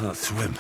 can't swim.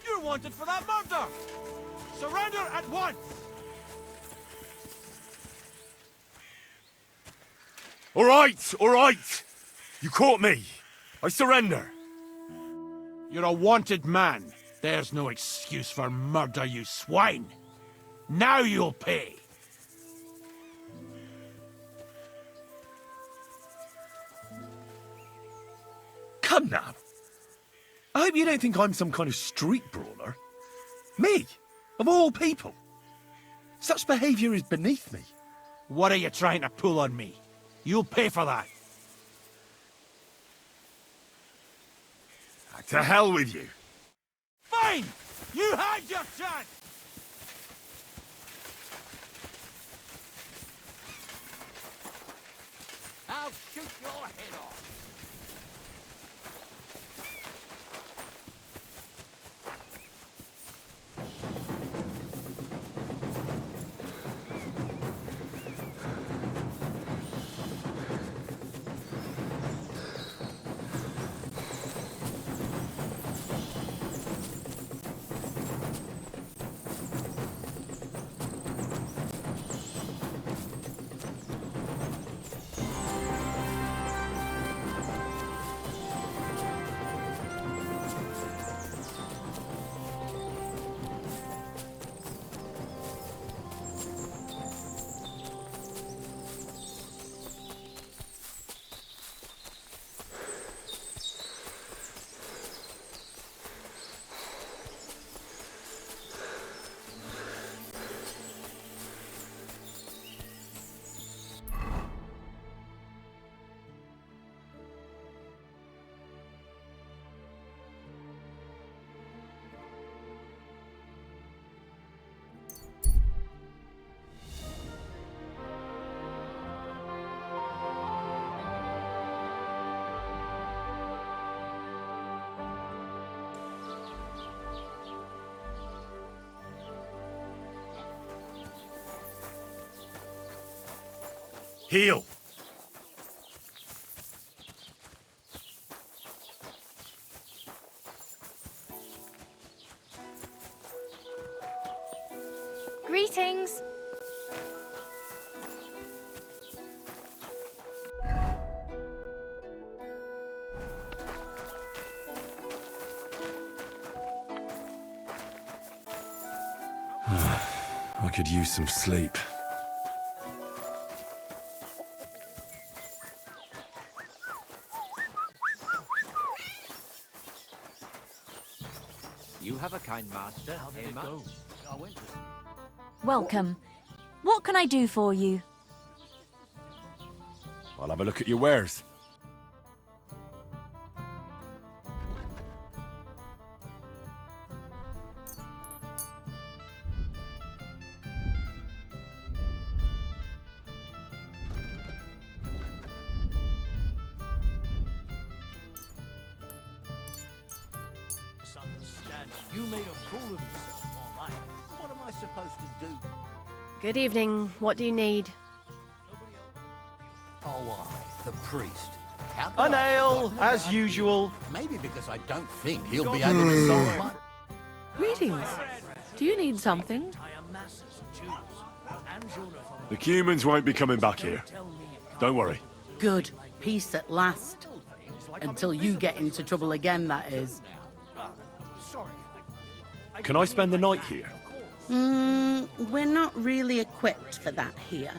You're wanted for that murder! Surrender at once! All right! You caught me. I surrender. You're a wanted man. There's no excuse for murder, you swine! Now you'll pay! Come now. I hope you don't think I'm some kind of street brawler. Me, of all people. Such behaviour is beneath me. What are you trying to pull on me? You'll pay for that. To hell with you. Fine! You had your chance! I'll shoot your head off! Heal. Greetings. I could use some sleep. You have a kind master. How did it go? Welcome. What can I do for you? I'll have a look at your wares. You made a fool of yourself, all right. What am I supposed to do? Good evening. What do you need? Oh, the priest. How A can I have nail, forgotten as about usual. you? Maybe because I don't think he'll be able to solve my... Greetings. Do you need something? The humans won't be coming back here. Don't worry. Good. Peace at last. Until you get into trouble again, that is. Can I spend the night here? We're not really equipped for that here.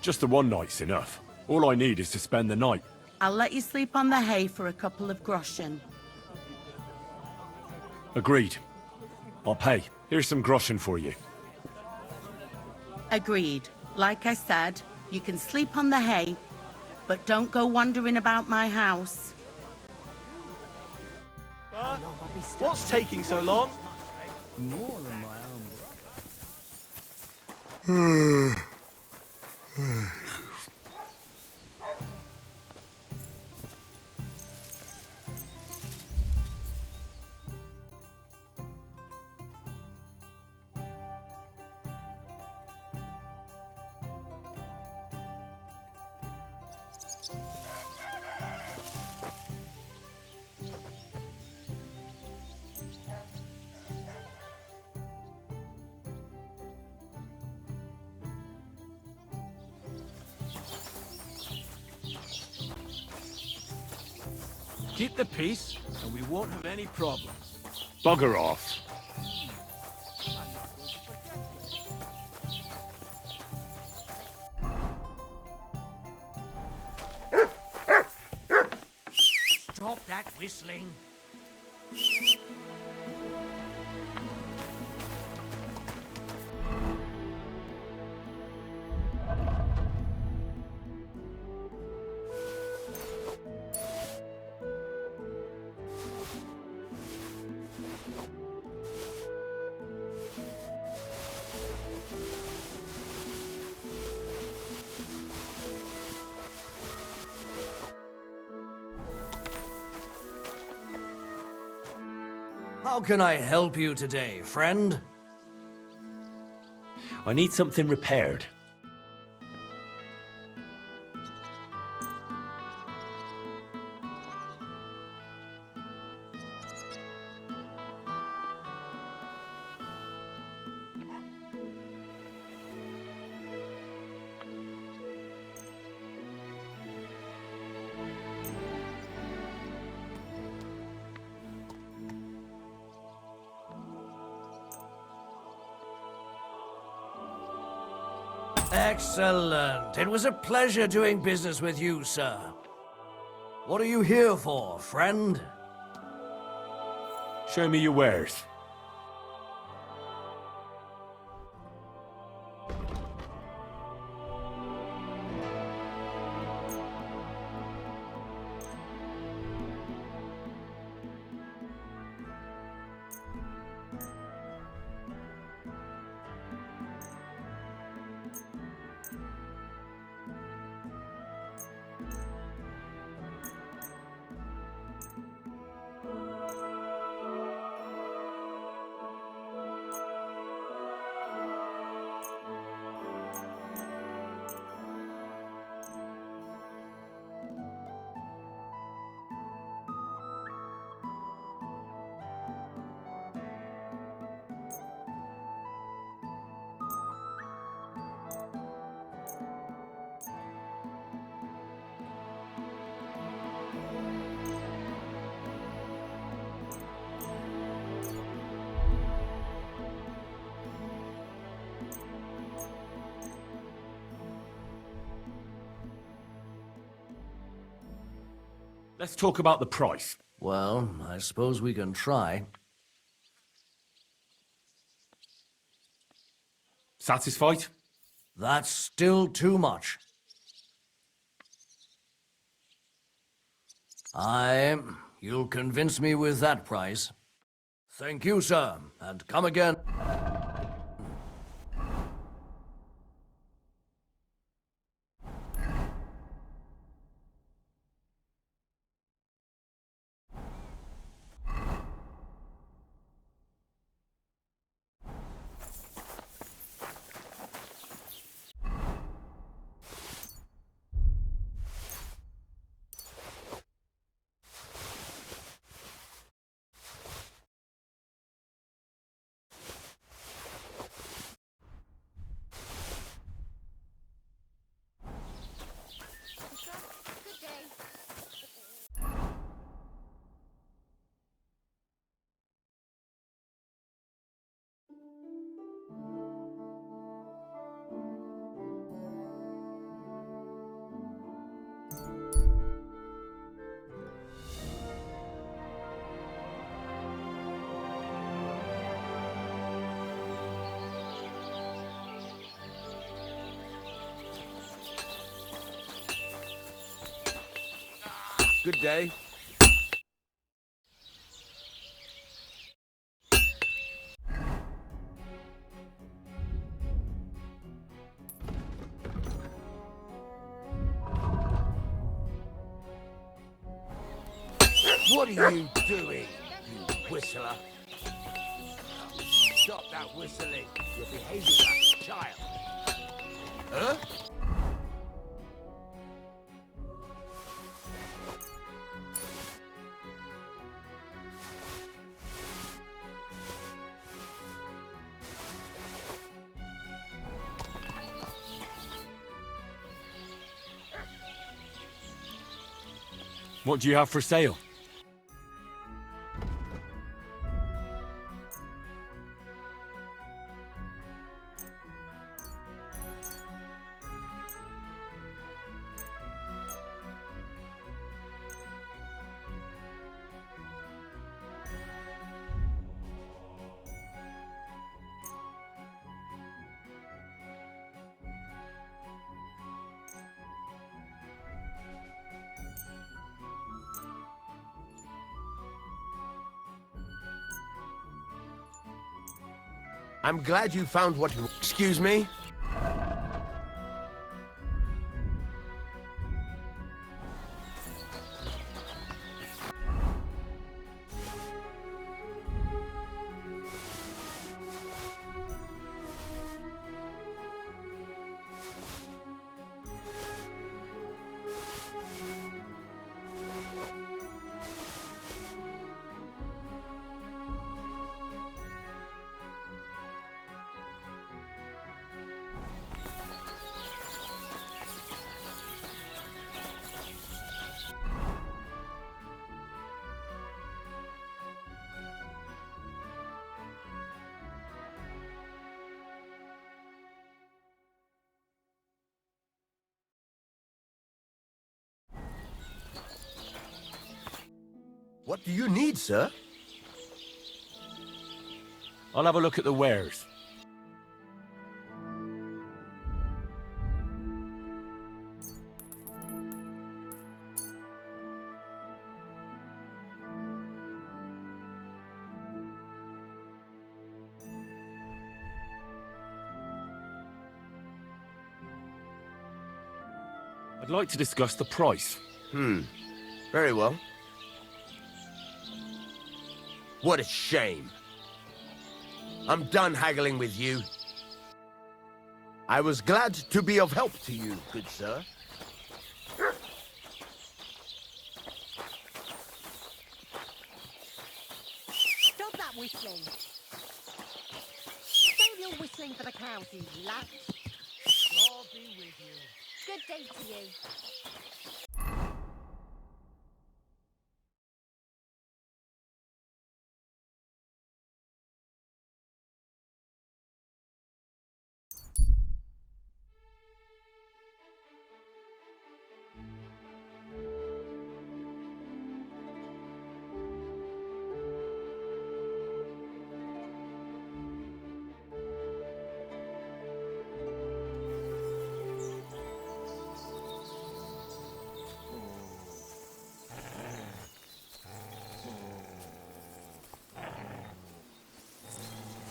Just the one night's enough. All I need is to spend the night. I'll let you sleep on the hay for a couple of groschen. Agreed. I'll pay. Here's some groschen for you. Agreed. Like I said, you can sleep on the hay, but don't go wandering about my house. What's taking so long? More than my own. Keep the peace, and we won't have any problems. Bugger off. Stop that whistling. How can I help you today, friend? I need something repaired. Excellent. It was a pleasure doing business with you, sir. What are you here for, friend? Show me your wares. Let's talk about the price. Well, I suppose we can try. Satisfied? That's still too much. You'll convince me with that price. Thank you, sir, and come again. Good day. What are you doing, you whistler? Stop that whistling. You're behaving like a child. Huh? What do you have for sale? I'm glad you found what you... Excuse me? What do you need, sir? I'll have a look at the wares. I'd like to discuss the price. Very well. What a shame. I'm done haggling with you. I was glad to be of help to you, good sir. Stop that whistling. Save your whistling for the cows, you lat. God be with you. Good day to you.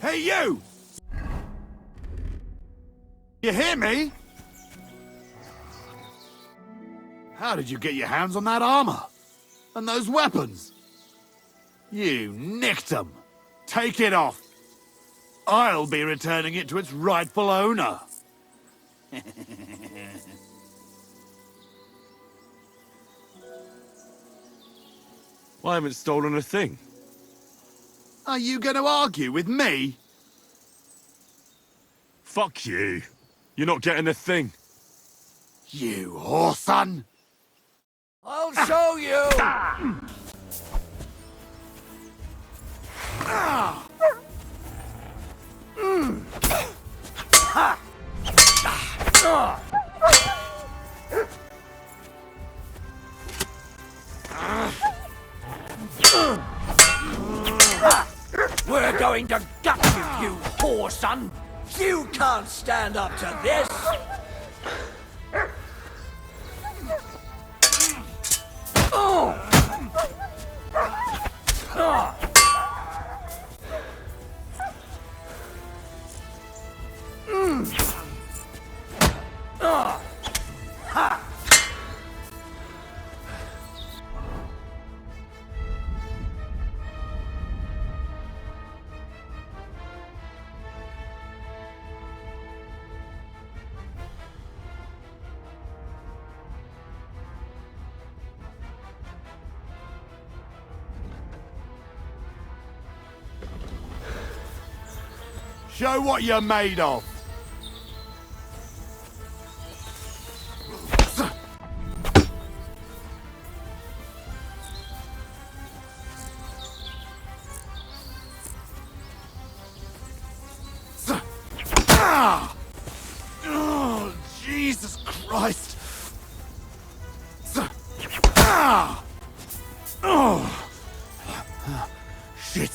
Hey, you! You hear me? How did you get your hands on that armor? And those weapons? You nicked them. Take it off. I'll be returning it to its rightful owner. I haven't stolen a thing. Are you going to argue with me? Fuck you. You're not getting a thing. You whoreson! I'll show you! We're going to gut you, you whoreson! You can't stand up to this! Oh! Show what you're made of. Ah! Oh, Jesus Christ! Ah! Oh! Shit!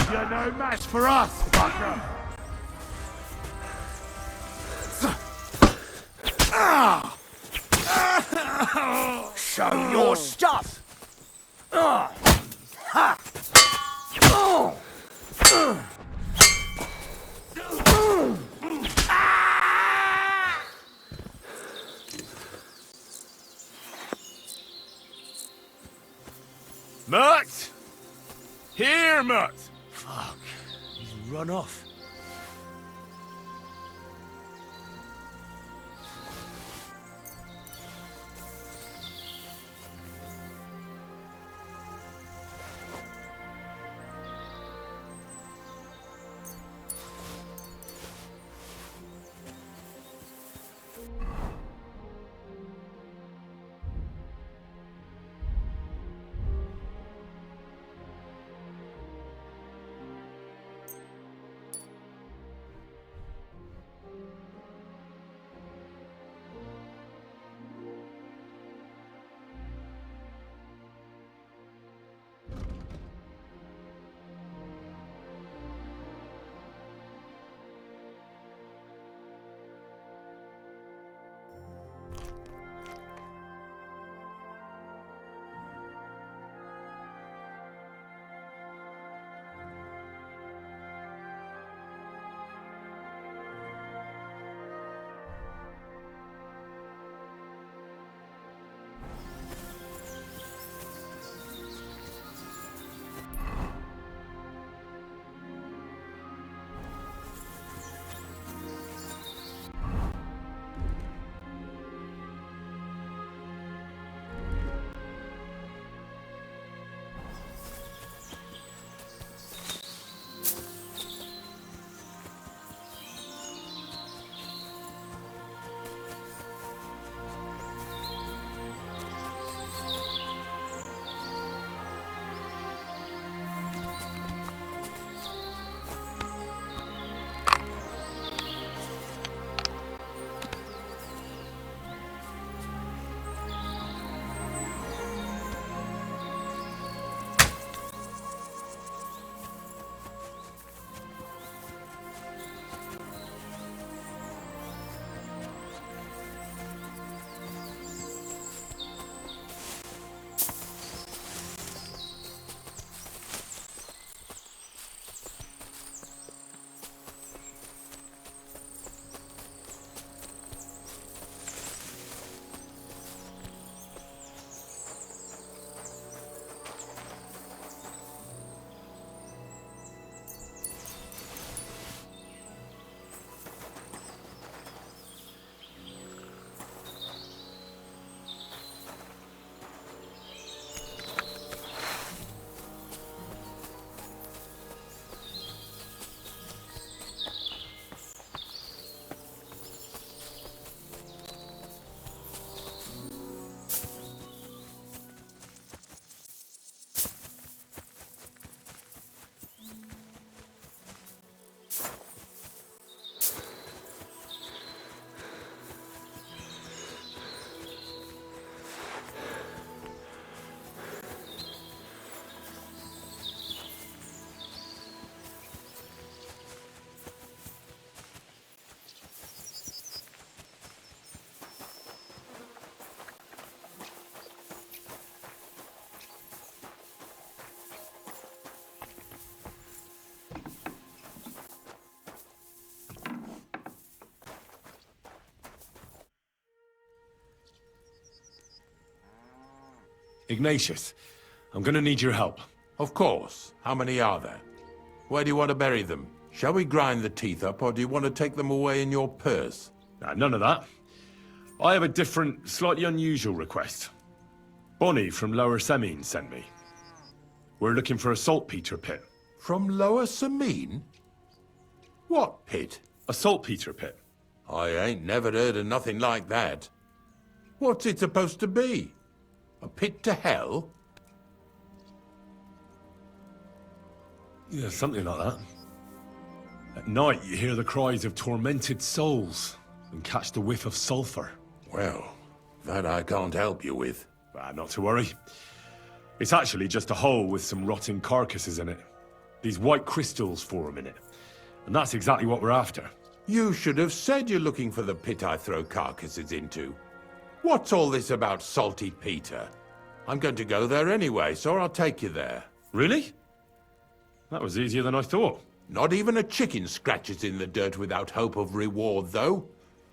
You're no match for us, fucker! Show your stuff! Mutt! Here, Mutt! Fuck. He's run off. Ignatius, I'm gonna need your help. Of course. How many are there? Where do you want to bury them? Shall we grind the teeth up, or do you want to take them away in your purse? Nah, none of that. I have a different, slightly unusual request. Bonnie from Lower Semine sent me. We're looking for a saltpeter pit. From Lower Semine? What pit? A saltpeter pit. I ain't never heard of nothing like that. What's it supposed to be? A pit to hell? Yeah, something like that. At night, you hear the cries of tormented souls and catch the whiff of sulfur. Well, that I can't help you with. Not to worry. It's actually just a hole with some rotting carcasses in it. These white crystals form in it. And that's exactly what we're after. You should have said you're looking for the pit I throw carcasses into. What's all this about Salty Peter? I'm going to go there anyway, so I'll take you there. Really? That was easier than I thought. Not even a chicken scratches in the dirt without hope of reward, though.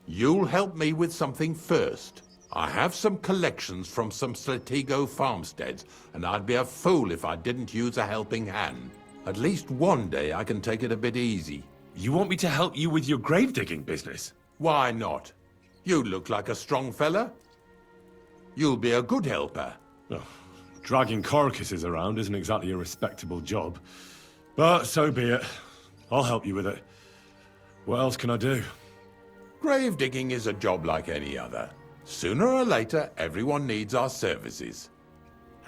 You'll help me with something first. I have some collections from some Slatigo farmsteads, and I'd be a fool if I didn't use a helping hand. At least one day I can take it a bit easy. You want me to help you with your grave digging business? Why not? You look like a strong fella. You'll be a good helper. Oh, dragging carcasses around isn't exactly a respectable job. But so be it. I'll help you with it. What else can I do? Grave digging is a job like any other. Sooner or later, everyone needs our services.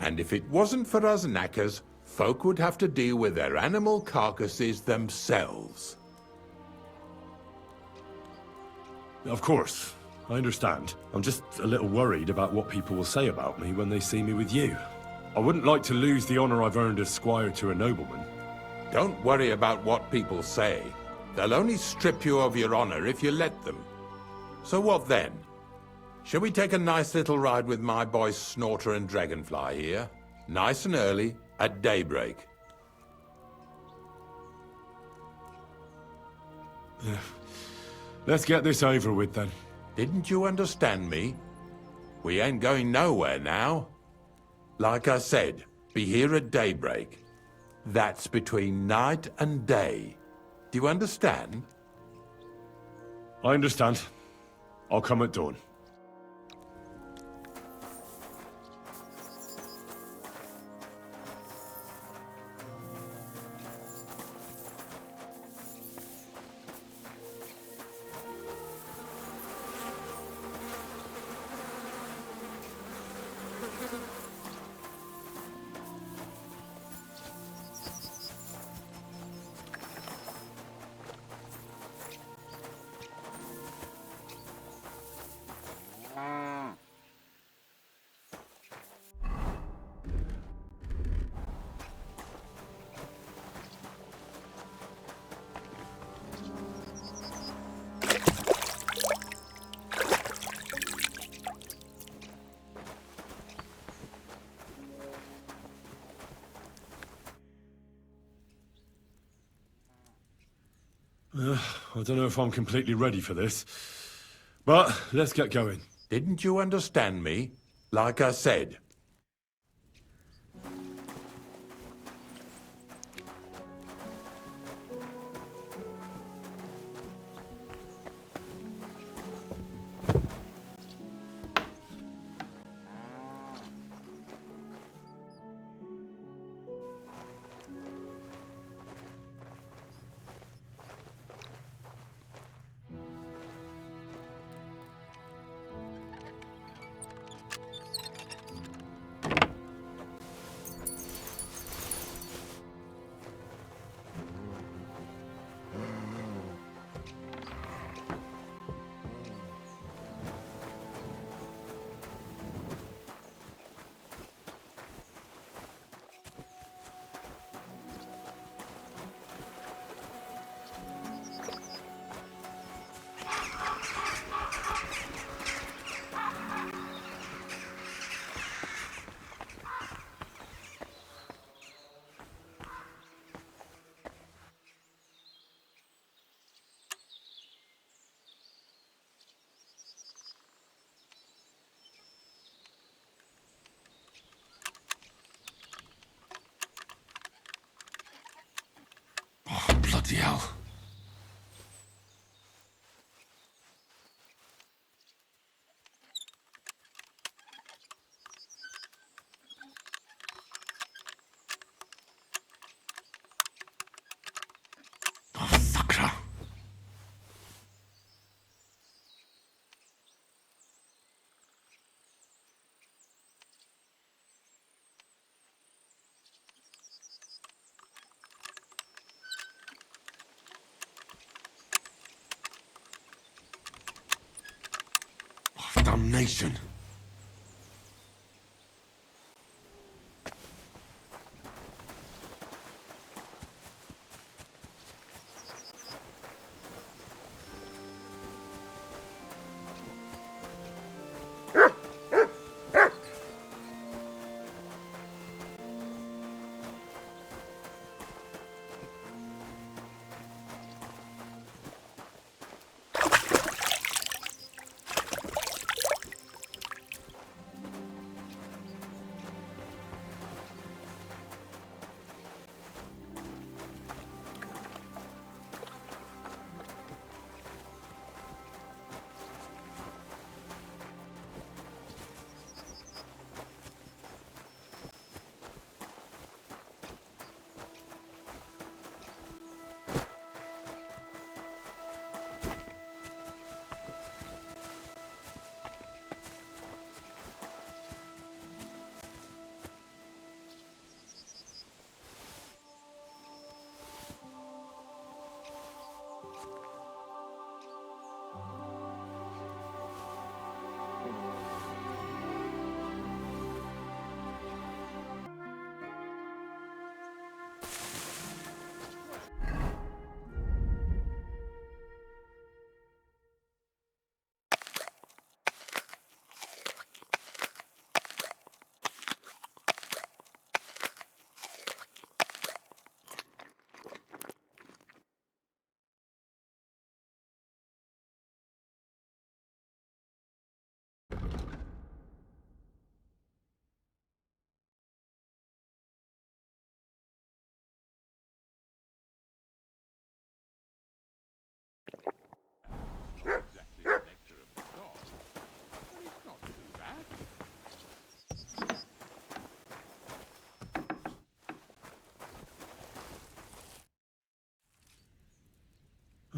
And if it wasn't for us knackers, folk would have to deal with their animal carcasses themselves. Of course. I understand. I'm just a little worried about what people will say about me when they see me with you. I wouldn't like to lose the honor I've earned as squire to a nobleman. Don't worry about what people say. They'll only strip you of your honor if you let them. So what then? Shall we take a nice little ride with my boys Snorter and Dragonfly here? Nice and early, at daybreak. Let's get this over with then. Didn't you understand me? We ain't going nowhere now. Like I said, be here at daybreak. That's between night and day. Do you understand? I understand. I'll come at dawn. I don't know if I'm completely ready for this, but let's get going. Didn't you understand me? Like I said. Damnation.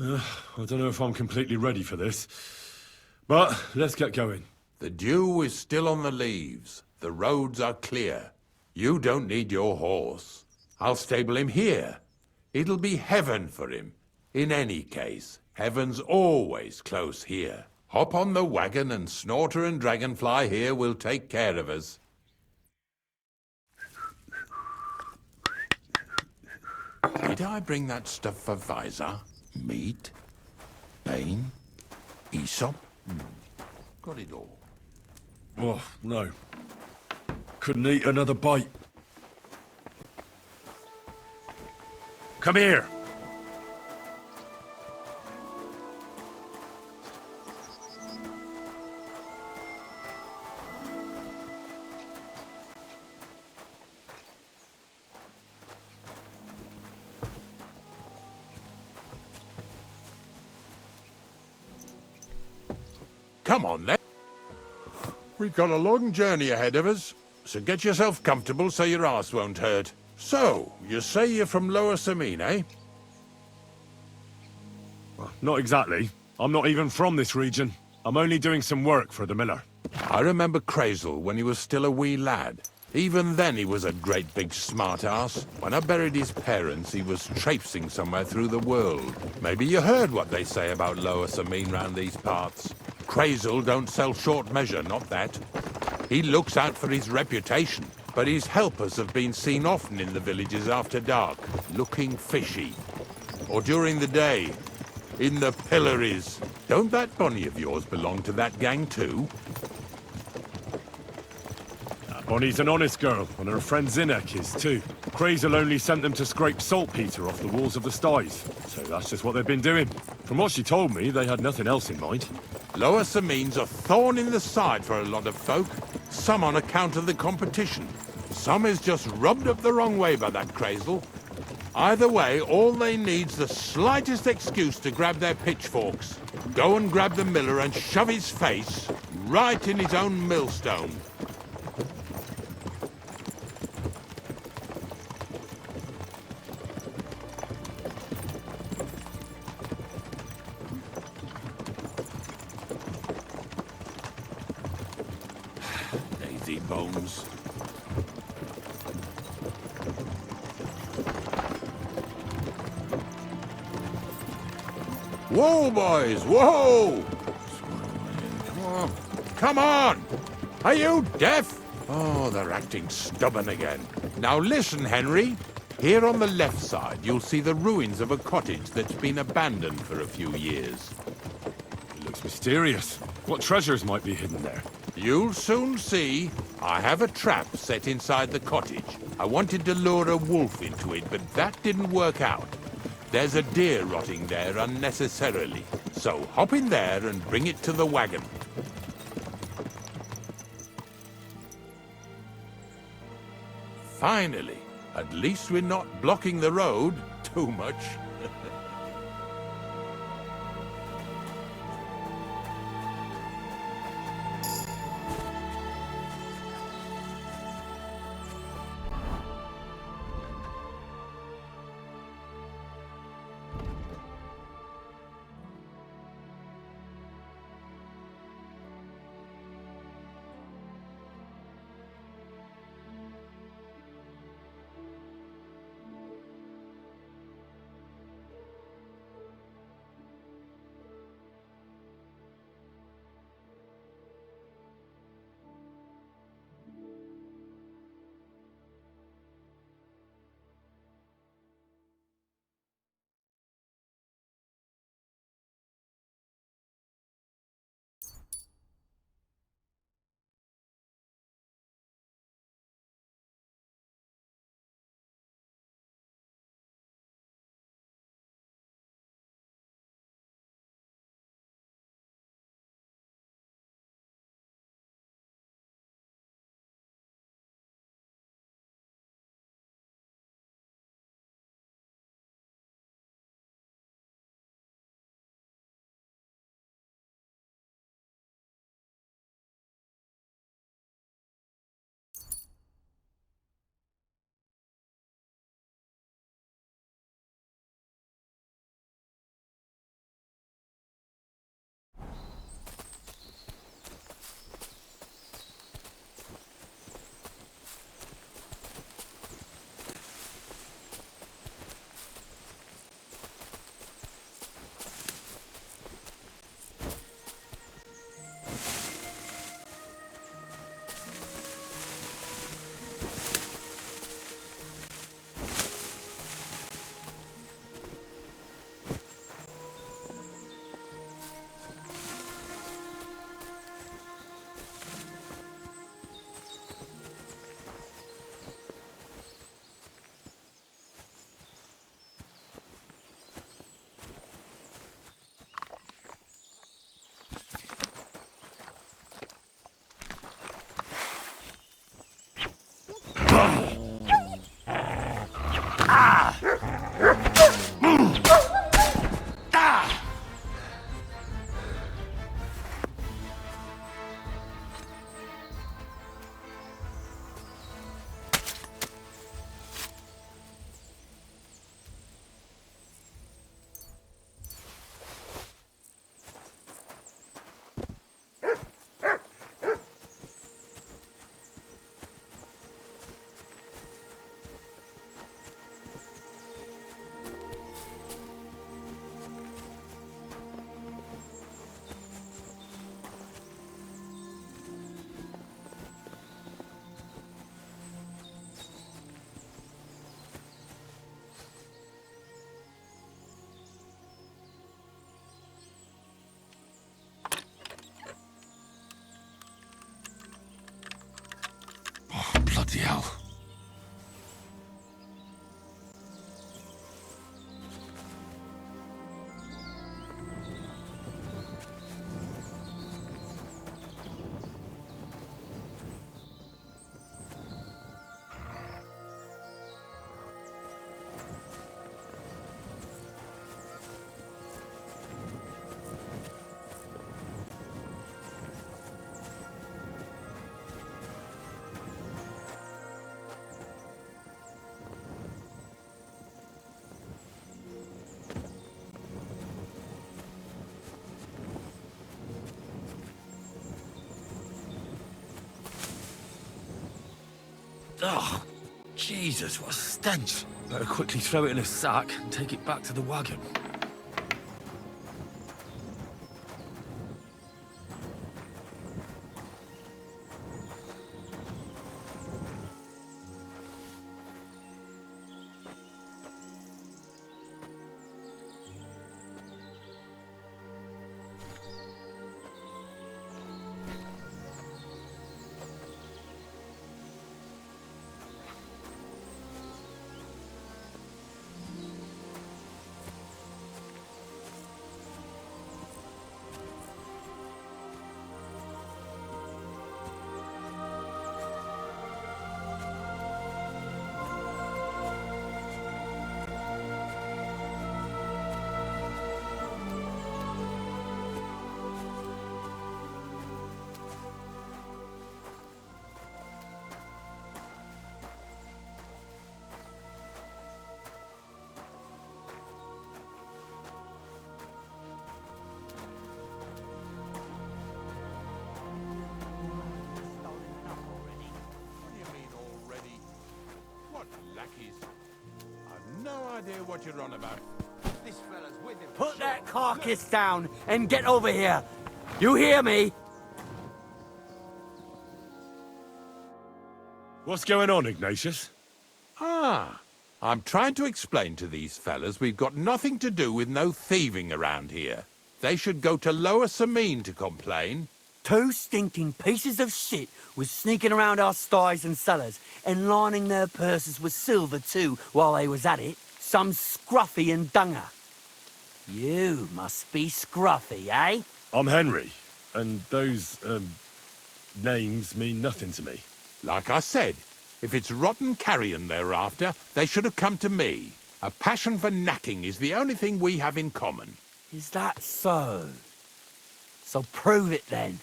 I don't know if I'm completely ready for this, but let's get going. The dew is still on the leaves. The roads are clear. You don't need your horse. I'll stable him here. It'll be heaven for him. In any case, heaven's always close here. Hop on the wagon and Snorter and Dragonfly here will take care of us. Did I bring that stuff for Visor? Meat? Bane? Aesop? Got it all. Oh, no. Couldn't eat another bite. Come here! Come on, then. We've got a long journey ahead of us, so get yourself comfortable so your arse won't hurt. So, you say you're from Lower Samine, eh? Well, not exactly. I'm not even from this region. I'm only doing some work for the miller. I remember Crazel when he was still a wee lad. Even then he was a great big smart-ass. When I buried his parents, he was traipsing somewhere through the world. Maybe you heard what they say about Lower Samine round these parts. Crazel don't sell short measure, not that. He looks out for his reputation, but his helpers have been seen often in the villages after dark, looking fishy. Or during the day, in the pillories. Don't that Bonnie of yours belong to that gang too? Bonnie's an honest girl, and her friend Zinnek is too. Crazel only sent them to scrape saltpeter off the walls of the sties, so that's just what they've been doing. From what she told me, they had nothing else in mind. Lower Samine's a thorn in the side for a lot of folk. Some on account of the competition. Some is just rubbed up the wrong way by that Crazel. Either way, all they need's the slightest excuse to grab their pitchforks. Go and grab the miller and shove his face right in his own millstone. Lazy bones. Whoa, boys! Whoa! Come on. Come on! Are you deaf? Oh, they're acting stubborn again. Now listen, Henry. Here on the left side, you'll see the ruins of a cottage that's been abandoned for a few years. It looks mysterious. What treasures might be hidden there? You'll soon see. I have a trap set inside the cottage. I wanted to lure a wolf into it, but that didn't work out. There's a deer rotting there unnecessarily. So hop in there and bring it to the wagon. Finally. At least we're not blocking the road too much. Bloody hell. Oh, Jesus, what a stench. Better quickly throw it in a sack and take it back to the wagon. lackeys. I've no idea what you're on about. This fella's with him. Put that carcass down and get over here. You hear me? What's going on, Ignatius? Ah, I'm trying to explain to these fellas we've got nothing to do with no thieving around here. They should go to Lower Samine to complain. 2 stinking pieces of shit was sneaking around our sties and cellars and lining their purses with silver too while they was at it. Some scruffy and dunger. You must be scruffy, eh? I'm Henry, and those, names mean nothing to me. Like I said, if it's rotten carrion they're after, they should have come to me. A passion for knacking is the only thing we have in common. Is that so? So prove it then.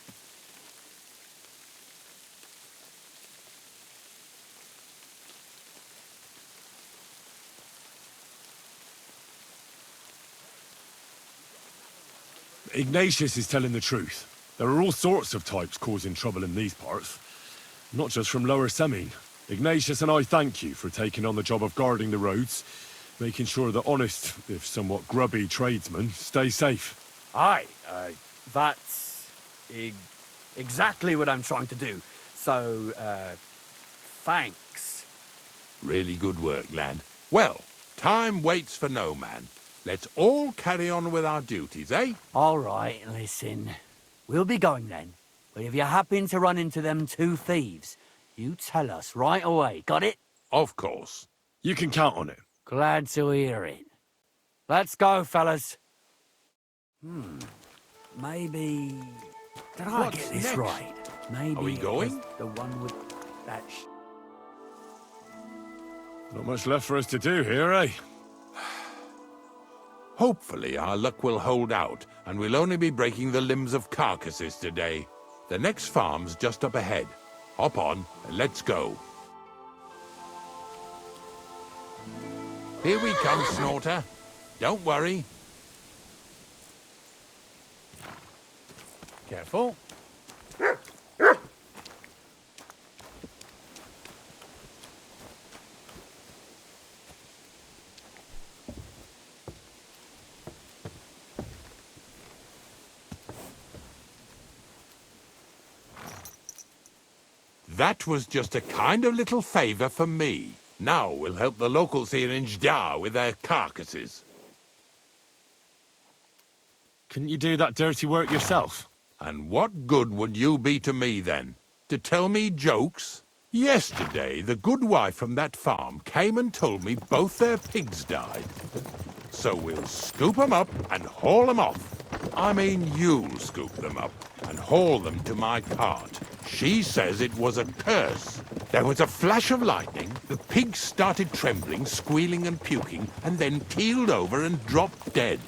Ignatius is telling the truth. There are all sorts of types causing trouble in these parts. Not just from Lower Samine. Ignatius and I thank you for taking on the job of guarding the roads, making sure that honest, if somewhat grubby tradesmen stay safe. Aye, that's exactly what I'm trying to do. So, thanks. Really good work, lad. Well, time waits for no man. Let's all carry on with our duties, eh? All right, listen. We'll be going then. But if you happen to run into them 2 thieves, you tell us right away. Got it? Of course. You can count on it. Glad to hear it. Let's go, fellas. Maybe... Did I What's get this next? right? Maybe Are we it going? was the one with that Not much left for us to do here, eh? Hopefully our luck will hold out, and we'll only be breaking the limbs of carcasses today. The next farm's just up ahead. Hop on, and let's go. Here we come, Snorter. Don't worry. Careful. That was just a kind of little favor for me. Now we'll help the locals here in Jdar with their carcasses. Couldn't you do that dirty work yourself? And what good would you be to me then? To tell me jokes? Yesterday, the good wife from that farm came and told me both their pigs died. So we'll scoop them up and haul them off. I mean, you'll scoop them up and haul them to my cart. She says it was a curse. There was a flash of lightning, the pigs started trembling, squealing and puking, and then keeled over and dropped dead.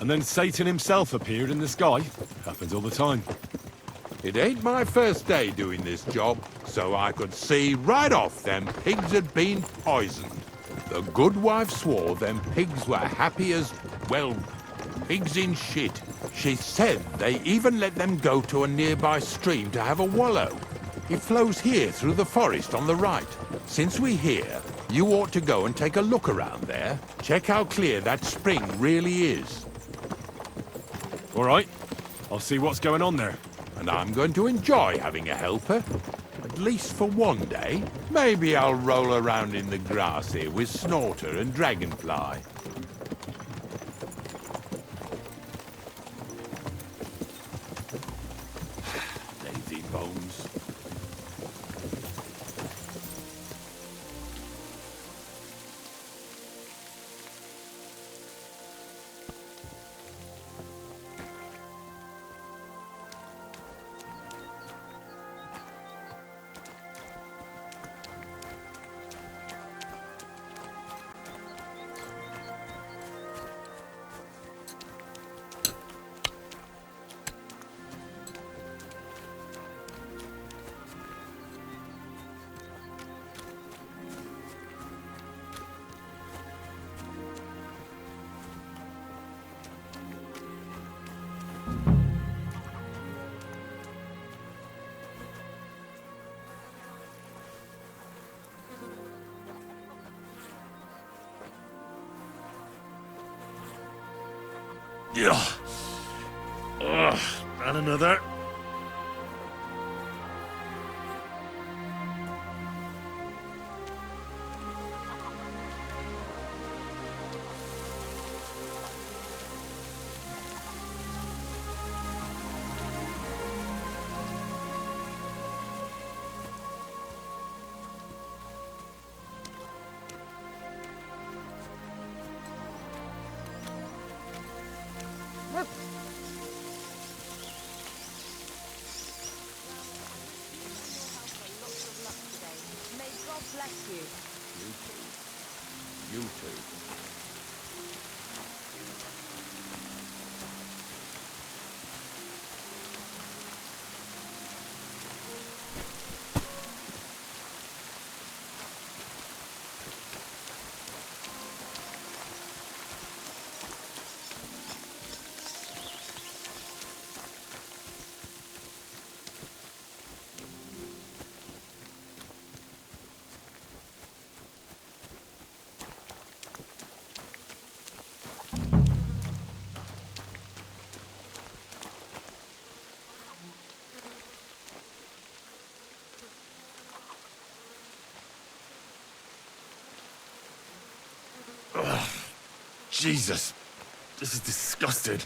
And then Satan himself appeared in the sky. Happens all the time. It ain't my first day doing this job, so I could see right off them pigs had been poisoned. The good wife swore them pigs were happy as, well, pigs in shit. She said they even let them go to a nearby stream to have a wallow. It flows here through the forest on the right. Since we're here, you ought to go and take a look around there. Check how clear that spring really is. All right. I'll see what's going on there. And I'm going to enjoy having a helper. At least for one day. Maybe I'll roll around in the grass here with Snorter and Dragonfly. Lazy bones. Ugh. Ugh. And another. May God bless you. You too. Jesus. This is disgusting.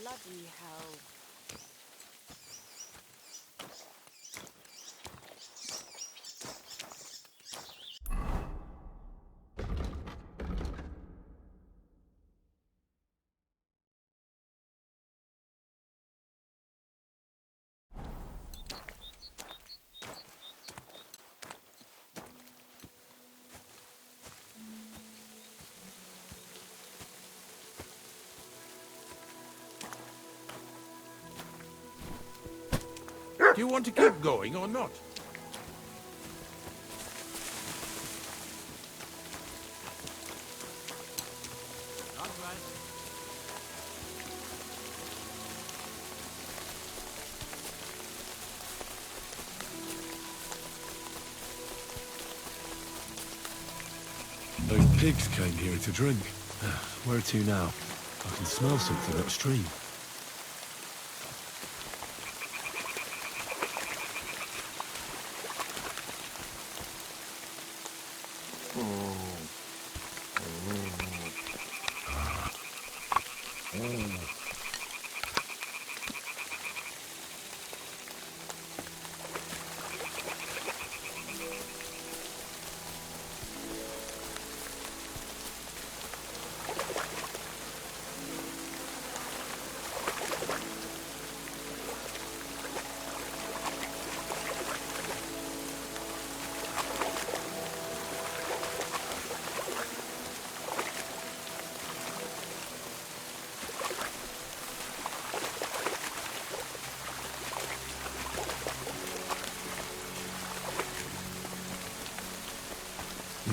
Bloody hell. Do you want to keep going or not? Those pigs came here to drink. Where to now? I can smell something upstream.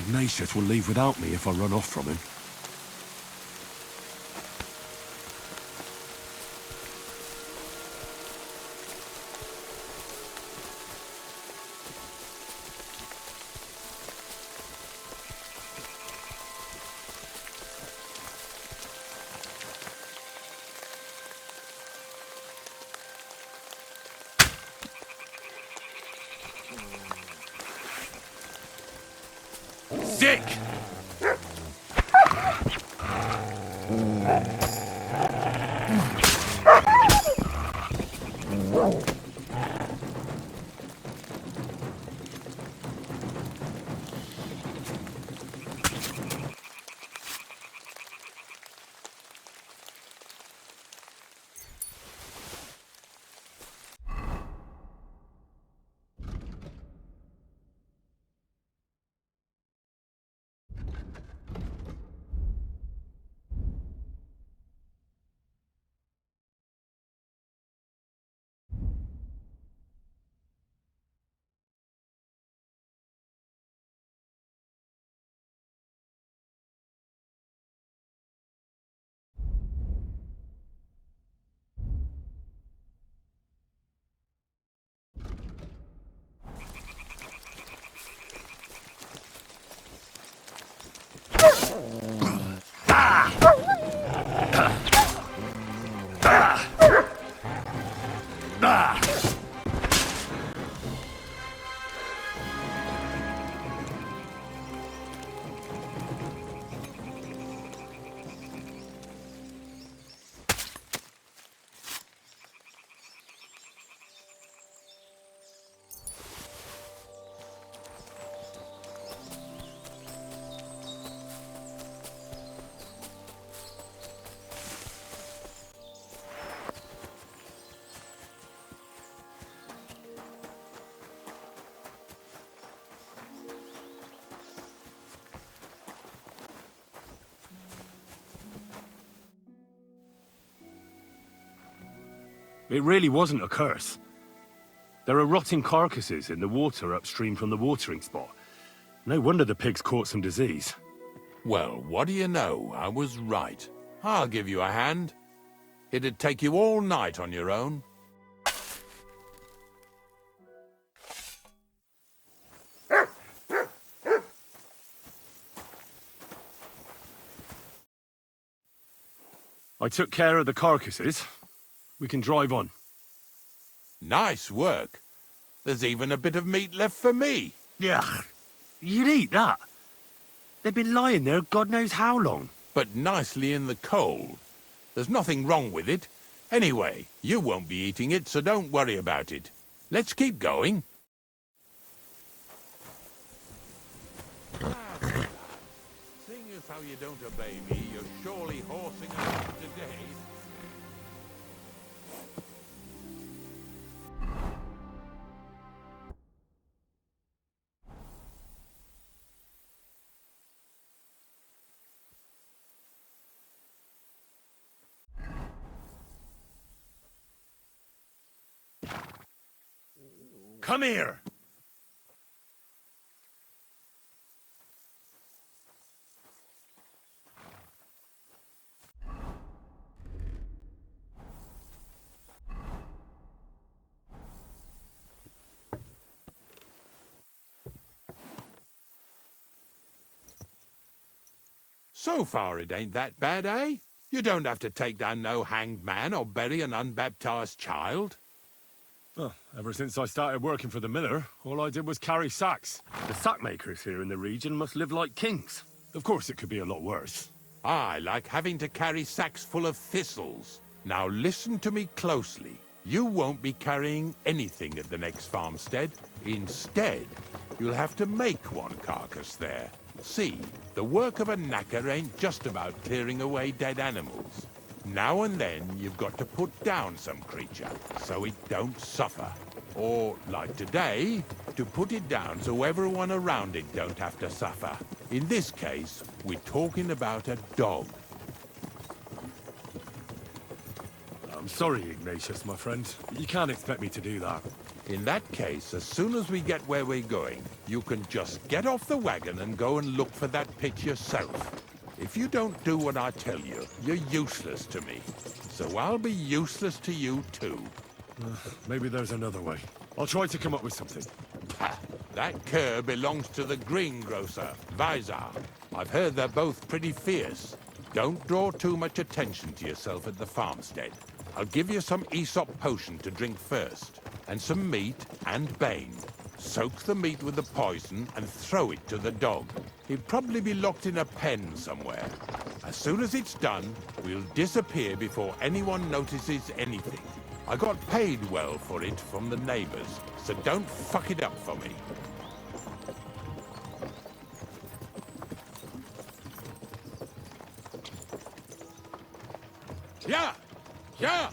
Ignatius will leave without me if I run off from him. Sick! Ah! It really wasn't a curse. There are rotting carcasses in the water upstream from the watering spot. No wonder the pigs caught some disease. Well, what do you know? I was right. I'll give you a hand. It'd take you all night on your own. I took care of the carcasses. We can drive on. Nice work. There's even a bit of meat left for me. Yeah, you'd eat that. They've been lying there God knows how long. But nicely in the cold. There's nothing wrong with it. Anyway, you won't be eating it, so don't worry about it. Let's keep going. Seeing as how you don't obey me, you're surely horsing around today. Come here! So far it ain't that bad, eh? You don't have to take down no hanged man or bury an unbaptized child. Well, ever since I started working for the miller, all I did was carry sacks. The sack makers here in the region must live like kings. Of course, it could be a lot worse. I like having to carry sacks full of thistles. Now listen to me closely. You won't be carrying anything at the next farmstead. Instead, you'll have to make one carcass there. See, the work of a knacker ain't just about clearing away dead animals. Now and then, you've got to put down some creature, so it don't suffer. Or, like today, to put it down so everyone around it don't have to suffer. In this case, we're talking about a dog. I'm sorry, Ignatius, my friend. You can't expect me to do that. In that case, as soon as we get where we're going, you can just get off the wagon and go and look for that pit yourself. If you don't do what I tell you, you're useless to me. So I'll be useless to you too. Maybe there's another way. I'll try to come up with something. Ha! That cur belongs to the greengrocer, Vizar. I've heard they're both pretty fierce. Don't draw too much attention to yourself at the farmstead. I'll give you some Aesop potion to drink first, and some meat and bane. Soak the meat with the poison and throw it to the dog. He'll probably be locked in a pen somewhere. As soon as it's done, we'll disappear before anyone notices anything. I got paid well for it from the neighbors, so don't fuck it up for me. Yeah! Yeah!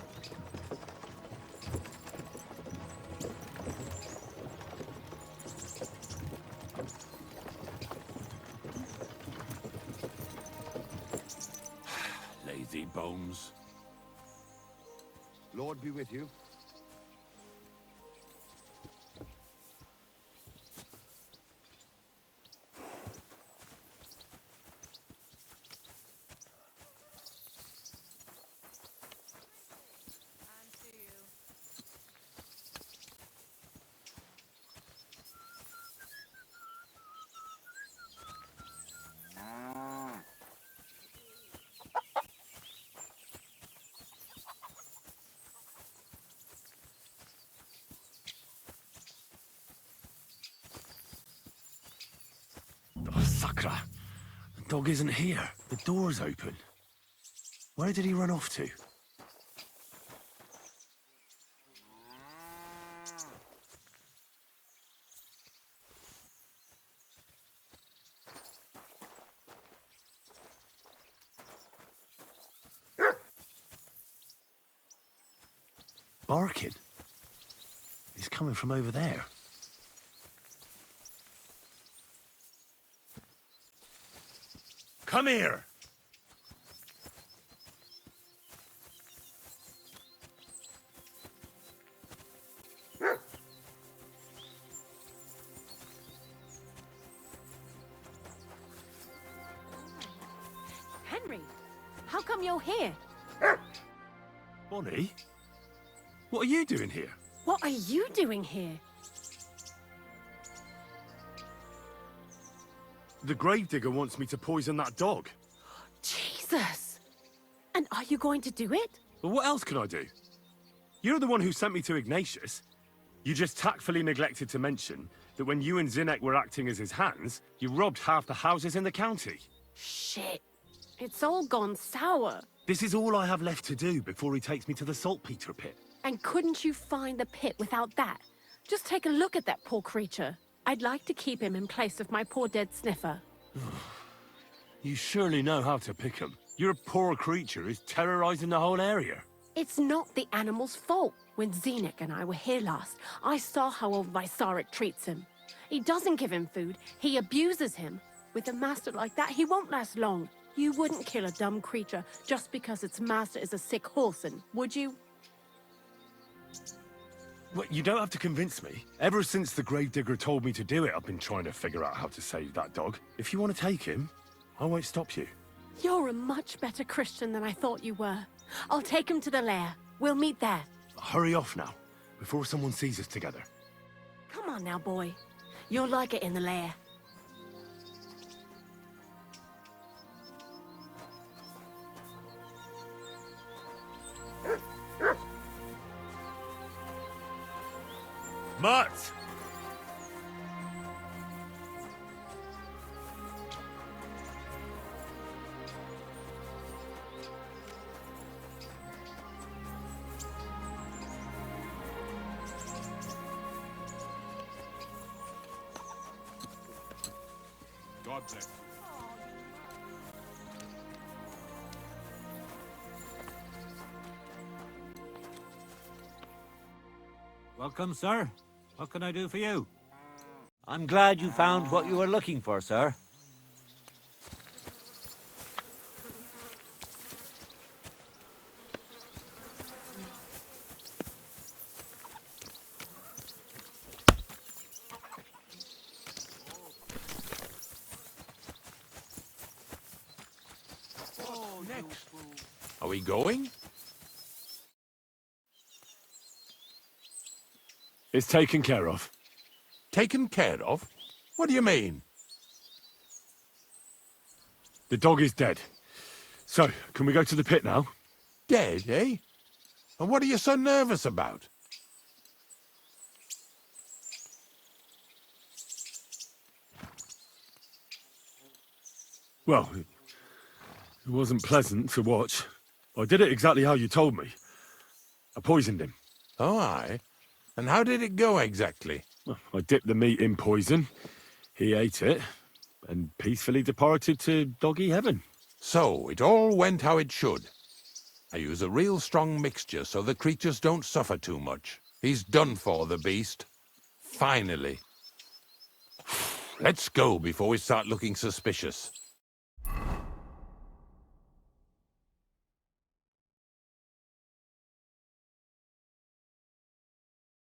Lazy bones. Lord be with you. Sakra. The dog isn't here. The door's open. Where did he run off to? Barking. He's coming from over there. Come here! Henry, how come you're here? Bonnie? What are you doing here? What are you doing here? The gravedigger wants me to poison that dog. Jesus! And are you going to do it? Well, what else can I do? You're the one who sent me to Ignatius. You just tactfully neglected to mention that when you and Zinnek were acting as his hands, you robbed half the houses in the county. Shit. It's all gone sour. This is all I have left to do before he takes me to the saltpeter pit. And couldn't you find the pit without that? Just take a look at that poor creature. I'd like to keep him in place of my poor dead sniffer. You surely know how to pick him. Your poor creature is terrorizing the whole area. It's not the animal's fault. When Zinnek and I were here last, I saw how old Vysarik treats him. He doesn't give him food, he abuses him. With a master like that, he won't last long. You wouldn't kill a dumb creature just because its master is a sick horseman, would you? Well, you don't have to convince me. Ever since the gravedigger told me to do it, I've been trying to figure out how to save that dog. If you want to take him, I won't stop you. You're a much better Christian than I thought you were. I'll take him to the lair. We'll meet there. Hurry off now, before someone sees us together. Come on now, boy. You'll like it in the lair. Mutt! God bless. Welcome, sir. What can I do for you? I'm glad you found what you were looking for, sir. Next. Are we going? It's taken care of. Taken care of? What do you mean? The dog is dead. So, can we go to the pit now? Dead, eh? And what are you so nervous about? Well, it wasn't pleasant to watch. I did it exactly how you told me. I poisoned him. Oh, aye. And how did it go exactly? Well, I dipped the meat in poison. He ate it, and peacefully departed to doggy heaven. So, it all went how it should. I use a real strong mixture so the creatures don't suffer too much. He's done for, the beast. Finally. Let's go before we start looking suspicious.